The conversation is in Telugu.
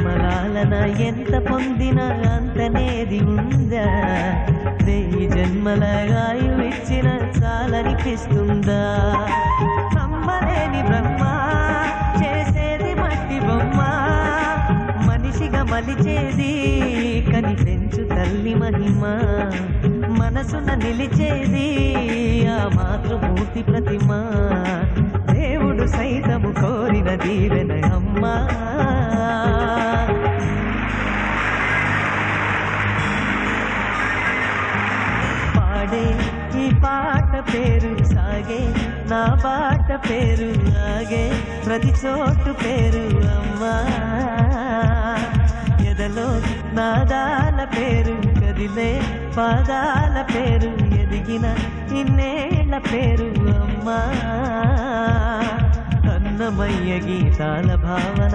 అమ్మలాలన ఎంత పొందినా అంతనేది ఉందా? 1000 జన్మల ఆయువిచ్చిన చాలనిపిస్తుందా? నమ్మలేని బ్రహ్మ చేసేది మట్టి బొమ్మ, మనిషిగా మలిచేది కనిపెంచు తల్లి మహిమ, మనసున నిలిచేది ఆ మాతృమూర్తి ప్రతిమ, దేవుడు సైతము కోరిన దీవెన అమ్మా. పాడే ఈ పాట పేరు సాగే, నా బాట పేరు ఆగే, ప్రతి చోటు పేరు అమ్మా. ఎదలో నాదాల పేరు కదిలే పాదాల పేరు, ఎదిగిన ఇన్నేళ్ల పేరు అమ్మా. అన్నమయ్య గీతాల భావన